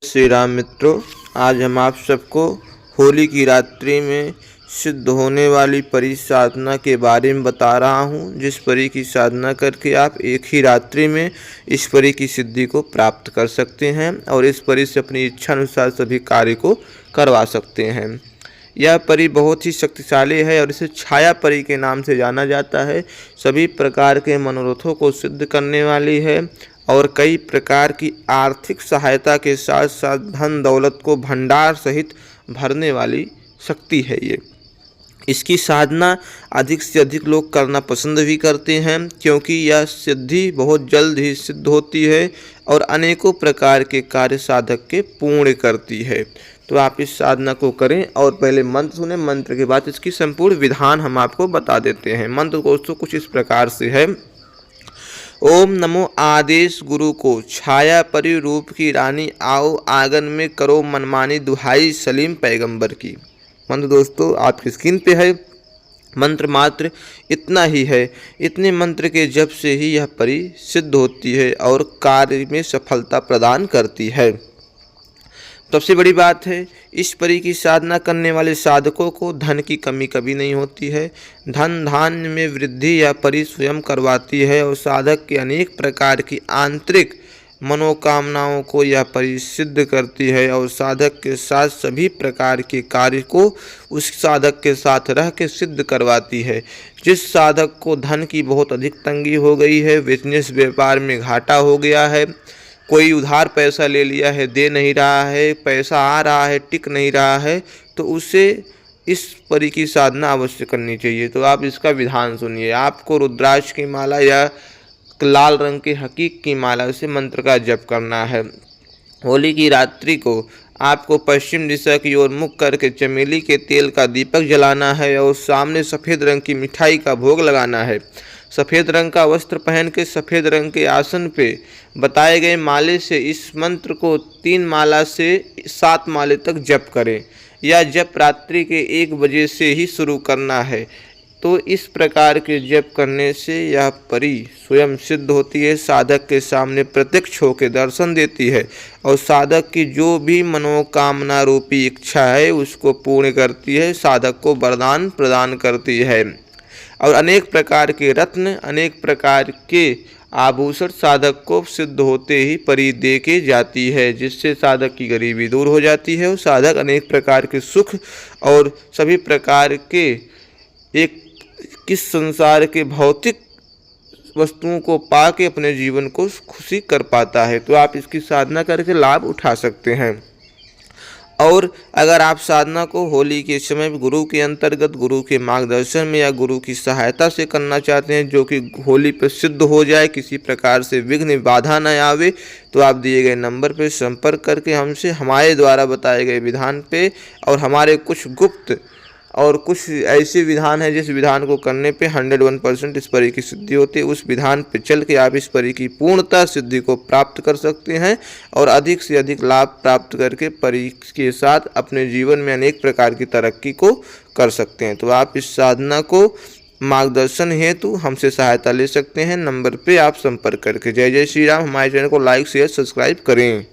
श्री राम मित्रों, आज हम आप सबको होली की रात्रि में सिद्ध होने वाली परी साधना के बारे में बता रहा हूं, जिस परी की साधना करके आप एक ही रात्रि में इस परी की सिद्धि को प्राप्त कर सकते हैं और इस परी से अपनी इच्छा अनुसार सभी कार्य को करवा सकते हैं। यह परी बहुत ही शक्तिशाली है और इसे छाया परी के नाम से जाना जाता है। सभी प्रकार के मनोरथों को सिद्ध करने वाली है और कई प्रकार की आर्थिक सहायता के साथ साथ धन दौलत को भंडार सहित भरने वाली शक्ति है। इसकी साधना अधिक से अधिक लोग करना पसंद भी करते हैं, क्योंकि यह सिद्धि बहुत जल्द ही सिद्ध होती है और अनेकों प्रकार के कार्य साधक के पूर्ण करती है। तो आप इस साधना को करें और पहले मंत्र सुने। मंत्र के बाद इसकी संपूर्ण विधान हम आपको बता देते हैं। मंत्र दोस्तों कुछ इस प्रकार से है। ओम नमो आदेश गुरु को, छाया परि रूप की रानी, आओ आंगन में करो मनमानी, दुहाई सलीम पैगंबर की। मंत्र दोस्तों आपकी स्क्रीन पे है। मंत्र मात्र इतना ही है। इतने मंत्र के जप से ही यह परी सिद्ध होती है और कार्य में सफलता प्रदान करती है। सबसे बड़ी बात है, इस परी की साधना करने वाले साधकों को धन की कमी कभी नहीं होती है। धन धान्य में वृद्धि यह परी स्वयं करवाती है और साधक के अनेक प्रकार की आंतरिक मनोकामनाओं को यह परी सिद्ध करती है और साधक के साथ सभी प्रकार के कार्य को उस साधक के साथ रह के सिद्ध करवाती है। जिस साधक को धन की बहुत अधिक तंगी हो गई है, बिजनेस व्यापार में घाटा हो गया है, कोई उधार पैसा ले लिया है, दे नहीं रहा है, पैसा आ रहा है टिक नहीं रहा है, तो उसे इस परी की साधना अवश्य करनी चाहिए। तो आप इसका विधान सुनिए। आपको रुद्राक्ष की माला या लाल रंग के हकीक की माला से मंत्र का जप करना है। होली की रात्रि को आपको पश्चिम दिशा की ओर मुख करके चमेली के तेल का दीपक जलाना है और सामने सफ़ेद रंग की मिठाई का भोग लगाना है। सफ़ेद रंग का वस्त्र पहन के सफ़ेद रंग के आसन पे बताए गए माले से इस मंत्र को 3 माला से 7 माले तक जप करें। यह जप रात्रि के 1 बजे से ही शुरू करना है। तो इस प्रकार के जप करने से यह परी स्वयं सिद्ध होती है, साधक के सामने प्रत्यक्ष होकर दर्शन देती है और साधक की जो भी मनोकामना रूपी इच्छा है उसको पूर्ण करती है, साधक को वरदान प्रदान करती है और अनेक प्रकार के रत्न, अनेक प्रकार के आभूषण साधक को सिद्ध होते ही परी दे के जाती है, जिससे साधक की गरीबी दूर हो जाती है और साधक अनेक प्रकार के सुख और सभी प्रकार के किस संसार के भौतिक वस्तुओं को पा के अपने जीवन को खुशी कर पाता है। तो आप इसकी साधना करके लाभ उठा सकते हैं। और अगर आप साधना को होली के समय गुरु के अंतर्गत, गुरु के मार्गदर्शन में या गुरु की सहायता से करना चाहते हैं, जो कि होली पर सिद्ध हो जाए, किसी प्रकार से विघ्न बाधा न आवे, तो आप दिए गए नंबर पर संपर्क करके हमसे हमारे द्वारा बताए गए विधान पे और हमारे कुछ गुप्त और कुछ ऐसे विधान है जिस विधान को करने पे 101% इस परी की सिद्धि होती है, उस विधान पे चल के आप इस परी की पूर्णतः सिद्धि को प्राप्त कर सकते हैं और अधिक से अधिक लाभ प्राप्त करके परी के साथ अपने जीवन में अनेक प्रकार की तरक्की को कर सकते हैं। तो आप इस साधना को मार्गदर्शन हेतु हमसे सहायता ले सकते हैं। नंबर पे आप संपर्क करके। जय जय श्री राम। हमारे चैनल को लाइक शेयर सब्सक्राइब करें।